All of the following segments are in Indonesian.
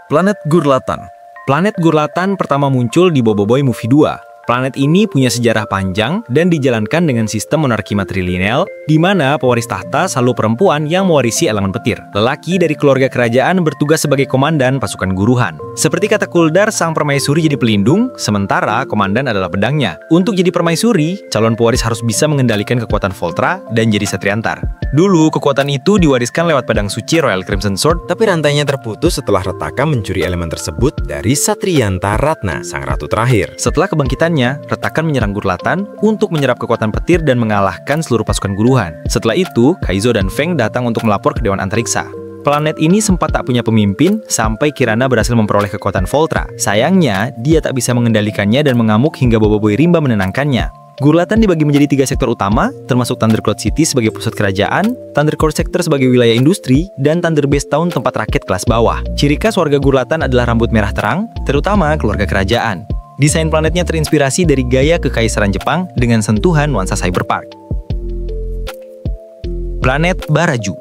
Planet Gurlatan. Planet Gurlatan pertama muncul di Boboiboy Movie 2. Planet ini punya sejarah panjang dan dijalankan dengan sistem monarki matrilineal, di mana pewaris tahta selalu perempuan yang mewarisi elemen petir. Lelaki dari keluarga kerajaan bertugas sebagai komandan pasukan guruhan. Seperti kata Kuldar, sang permaisuri jadi pelindung, sementara komandan adalah pedangnya. Untuk jadi permaisuri, calon pewaris harus bisa mengendalikan kekuatan Voltra dan jadi Satriantar. Dulu, kekuatan itu diwariskan lewat pedang suci Royal Crimson Sword, tapi rantainya terputus setelah Retaka mencuri elemen tersebut dari Satrianta Ratna, sang ratu terakhir. Setelah kebangkitannya, Retakan menyerang Gurlatan untuk menyerap kekuatan petir dan mengalahkan seluruh pasukan guruhan. Setelah itu, Kaizo dan Feng datang untuk melapor ke Dewan Antariksa. Planet ini sempat tak punya pemimpin sampai Kirana berhasil memperoleh kekuatan Voltra. Sayangnya, dia tak bisa mengendalikannya dan mengamuk hingga Boboiboy Rimba menenangkannya. Gurlatan dibagi menjadi 3 sektor utama, termasuk Thundercloud City sebagai pusat kerajaan, Thundercore Sector sebagai wilayah industri, dan Thunder Base Town tempat rakyat kelas bawah. Ciri khas warga Gurlatan adalah rambut merah terang, terutama keluarga kerajaan. Desain planetnya terinspirasi dari gaya kekaisaran Jepang dengan sentuhan nuansa cyberpunk. Planet Baraju.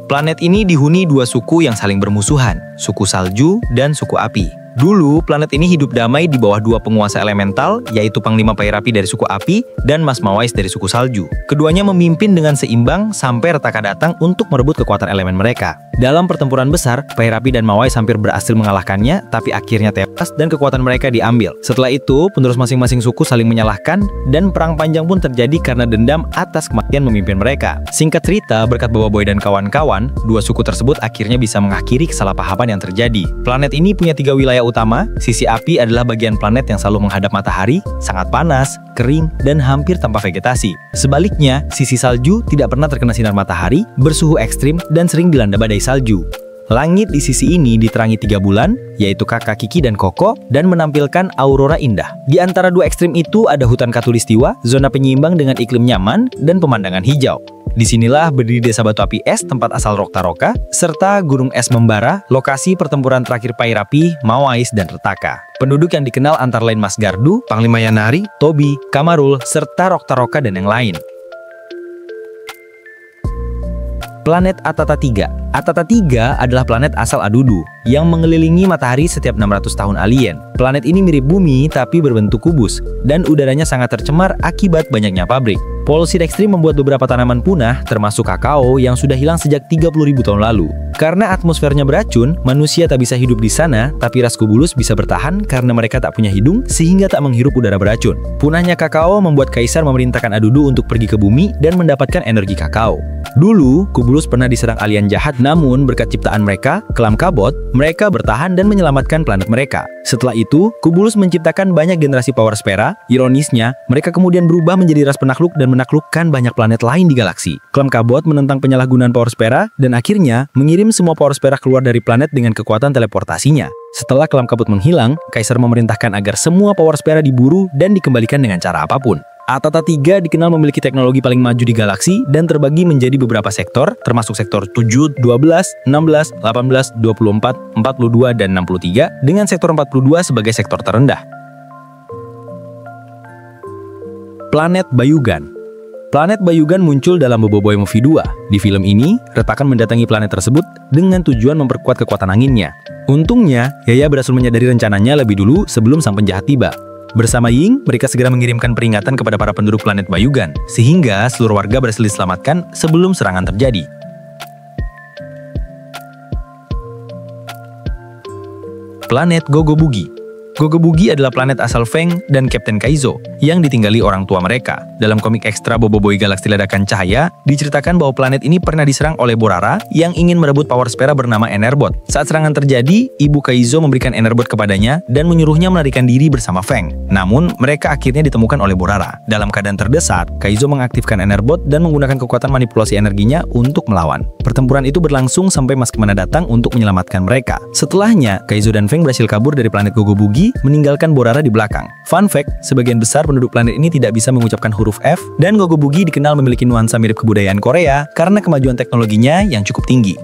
Planet ini dihuni 2 suku yang saling bermusuhan, suku salju dan suku api. Dulu, planet ini hidup damai di bawah 2 penguasa elemental, yaitu Panglima Pairapi dari suku api dan Mas Mawais dari suku salju. Keduanya memimpin dengan seimbang sampai Retaka datang untuk merebut kekuatan elemen mereka. Dalam pertempuran besar, Pairapi dan Mawais hampir berhasil mengalahkannya, tapi akhirnya tewas dan kekuatan mereka diambil. Setelah itu, penerus masing-masing suku saling menyalahkan, dan perang panjang pun terjadi karena dendam atas kematian memimpin mereka. Singkat cerita, berkat Boboiboy dan kawan-kawan, 2 suku tersebut akhirnya bisa mengakhiri kesalahpahaman yang terjadi. Planet ini punya 3 wilayah utama. Sisi api adalah bagian planet yang selalu menghadap matahari, sangat panas, kering, dan hampir tanpa vegetasi. Sebaliknya, sisi salju tidak pernah terkena sinar matahari, bersuhu ekstrim, dan sering dilanda badai salju. Langit di sisi ini diterangi 3 bulan, yaitu Kakak, Kiki, dan Koko, dan menampilkan aurora indah. Di antara 2 ekstrim itu ada hutan Katulistiwa, zona penyeimbang dengan iklim nyaman, dan pemandangan hijau. Disinilah berdiri desa batu api es, tempat asal Roktaroka, serta gunung es membara, lokasi pertempuran terakhir Pairapi, Mawais, dan Retaka. Penduduk yang dikenal antara lain Mas Gardu, Panglima Yanari, Tobi, Kamarul, serta Roktaroka dan yang lain. Planet Atata 3. Atata 3 adalah planet asal Adudu yang mengelilingi matahari setiap 600 tahun alien. Planet ini mirip bumi tapi berbentuk kubus, dan udaranya sangat tercemar akibat banyaknya pabrik. Polusi ekstrim membuat beberapa tanaman punah, termasuk kakao yang sudah hilang sejak 30.000 tahun lalu. Karena atmosfernya beracun, manusia tak bisa hidup di sana, tapi ras Kubulus bisa bertahan karena mereka tak punya hidung sehingga tak menghirup udara beracun. Punahnya kakao membuat Kaisar memerintahkan Adudu untuk pergi ke bumi dan mendapatkan energi kakao. Dulu, Kubulus pernah diserang alien jahat, namun berkat ciptaan mereka, Kelam Kabot, mereka bertahan dan menyelamatkan planet mereka. Setelah itu, Kubulus menciptakan banyak generasi Power Spera. Ironisnya, mereka kemudian berubah menjadi ras penakluk dan menaklukkan banyak planet lain di galaksi. Kelam Kabot menentang penyalahgunaan Power Spera dan akhirnya mengirim semua Power Spera keluar dari planet dengan kekuatan teleportasinya. Setelah Kelam Kabut menghilang, Kaisar memerintahkan agar semua Power Spera diburu dan dikembalikan dengan cara apapun. Atata 3 dikenal memiliki teknologi paling maju di galaksi dan terbagi menjadi beberapa sektor, termasuk sektor 7, 12, 16, 18, 24, 42, dan 63, dengan sektor 42 sebagai sektor terendah. Planet Bayugan. Planet Bayugan muncul dalam Boboiboy Movie 2. Di film ini, Retakan mendatangi planet tersebut dengan tujuan memperkuat kekuatan anginnya. Untungnya, Yaya berhasil menyadari rencananya lebih dulu sebelum sang penjahat tiba. Bersama Ying, mereka segera mengirimkan peringatan kepada para penduduk planet Bayugan, sehingga seluruh warga berhasil diselamatkan sebelum serangan terjadi. Planet Gogobugi. Gogobugi adalah planet asal Feng dan Kapten Kaizo yang ditinggali orang tua mereka. Dalam komik ekstra Boboiboy Galaksi Ledakan Cahaya, diceritakan bahwa planet ini pernah diserang oleh Borara yang ingin merebut Power Spera bernama Enerbot. Saat serangan terjadi, ibu Kaizo memberikan Enerbot kepadanya dan menyuruhnya melarikan diri bersama Feng. Namun, mereka akhirnya ditemukan oleh Borara. Dalam keadaan terdesak, Kaizo mengaktifkan Enerbot dan menggunakan kekuatan manipulasi energinya untuk melawan. Pertempuran itu berlangsung sampai Mas Kemana datang untuk menyelamatkan mereka. Setelahnya, Kaizo dan Feng berhasil kabur dari planet Gogobugi, meninggalkan Borara di belakang. Fun fact, sebagian besar penduduk planet ini tidak bisa mengucapkan huruf F, dan Gogobugi dikenal memiliki nuansa mirip kebudayaan Korea karena kemajuan teknologinya yang cukup tinggi.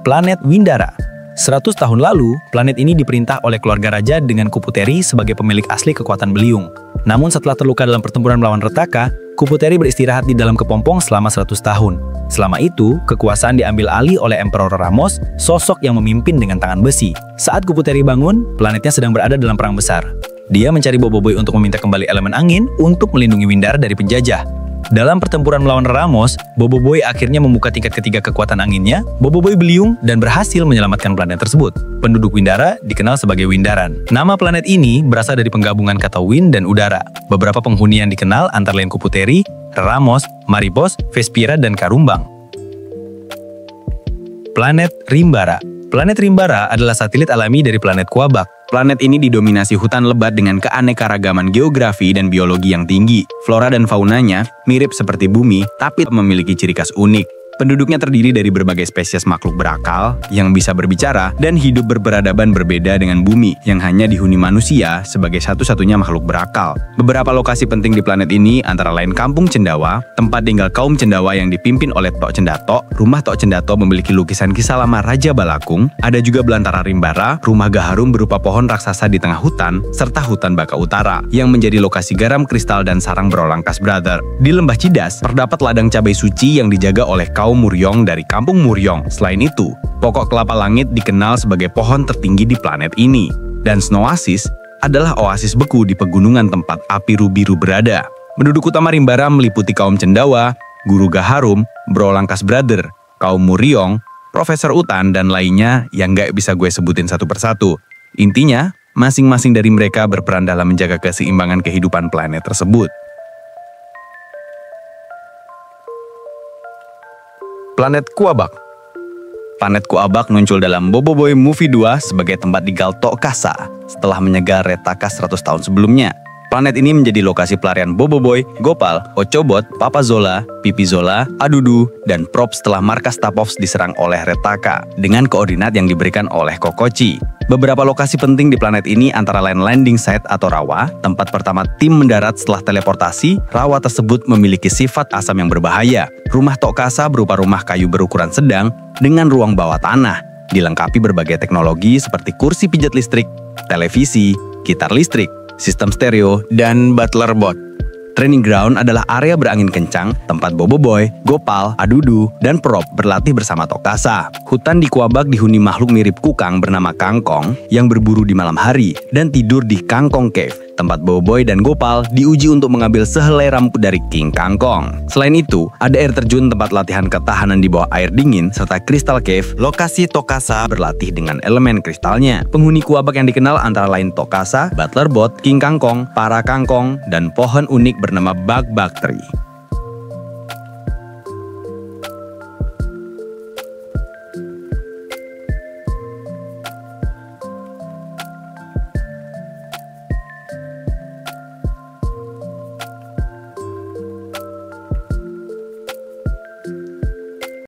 Planet Windara. 100 tahun lalu, planet ini diperintah oleh keluarga raja dengan Kuputeri sebagai pemilik asli kekuatan beliung. Namun setelah terluka dalam pertempuran melawan Retaka, Kuputeri beristirahat di dalam kepompong selama 100 tahun. Selama itu, kekuasaan diambil alih oleh Emperor Ramos, sosok yang memimpin dengan tangan besi. Saat Kuputeri bangun, planetnya sedang berada dalam perang besar. Dia mencari Boboiboy untuk meminta kembali elemen angin untuk melindungi Windara dari penjajah. Dalam pertempuran melawan Ramos, Boboiboy akhirnya membuka tingkat ketiga kekuatan anginnya, Boboiboy Beliung, dan berhasil menyelamatkan planet tersebut. Penduduk Windara dikenal sebagai Windaran. Nama planet ini berasal dari penggabungan kata wind dan udara. Beberapa penghuni yang dikenal antara lain Kuputeri, Ramos, Maripos, Vespira, dan Karumbang. Planet Rimbara. Planet Rimbara adalah satelit alami dari planet Quabac. Planet ini didominasi hutan lebat dengan keanekaragaman geografi dan biologi yang tinggi. Flora dan faunanya mirip seperti bumi, tapi memiliki ciri khas unik. Penduduknya terdiri dari berbagai spesies makhluk berakal yang bisa berbicara dan hidup berperadaban berbeda dengan bumi yang hanya dihuni manusia sebagai satu-satunya makhluk berakal. Beberapa lokasi penting di planet ini antara lain Kampung Cendawa, tempat tinggal kaum Cendawa yang dipimpin oleh Tok Cendato. Rumah Tok Cendato memiliki lukisan kisah lama Raja Balakung. Ada juga Belantara Rimbara, rumah gaharum berupa pohon raksasa di tengah hutan, serta hutan Baka Utara yang menjadi lokasi garam kristal dan sarang berolang Kas Brother. Di Lembah Cidas, terdapat ladang cabai suci yang dijaga oleh kaum Muryong dari Kampung Muryong. Selain itu, pokok kelapa langit dikenal sebagai pohon tertinggi di planet ini. Dan Snowasis adalah oasis beku di pegunungan tempat api Rubiru berada. Penduduk utama Rimbara meliputi kaum Cendawa, Guru Gaharum, Berolang Kas Brother, kaum Muryong, Profesor Utan, dan lainnya yang nggak bisa gue sebutin satu persatu. Intinya, masing-masing dari mereka berperan dalam menjaga keseimbangan kehidupan planet tersebut. Planet Quabac. Planet Quabac muncul dalam Boboiboy Movie 2 sebagai tempat tinggal Tok Kasa setelah menyegar Retaka 100 tahun sebelumnya. Planet ini menjadi lokasi pelarian Boboiboy, Gopal, Ochobot, Papa Zola, Pipi Zola, Adudu, dan Prop setelah markas Tapovs diserang oleh Retaka dengan koordinat yang diberikan oleh Kokochi. Beberapa lokasi penting di planet ini antara lain landing site atau rawa, tempat pertama tim mendarat setelah teleportasi. Rawa tersebut memiliki sifat asam yang berbahaya. Rumah Tok Kasa berupa rumah kayu berukuran sedang dengan ruang bawah tanah, dilengkapi berbagai teknologi seperti kursi pijat listrik, televisi, gitar listrik, sistem stereo, dan butler bot. Training ground adalah area berangin kencang, tempat Boboiboy, Gopal, Adudu, dan Prop berlatih bersama Tok Kasa. Hutan di Quabac dihuni makhluk mirip kukang bernama Kangkong yang berburu di malam hari dan tidur di Kangkong Cave. Tempat Boboiboy dan Gopal diuji untuk mengambil sehelai rambut dari King Kangkong. Selain itu, ada air terjun tempat latihan ketahanan di bawah air dingin, serta Crystal Cave, lokasi Tok Kasa berlatih dengan elemen kristalnya. Penghuni Quabac yang dikenal antara lain Tok Kasa, Butler Bot, King Kangkong, Para Kangkong, dan pohon unik bernama Bug Tree.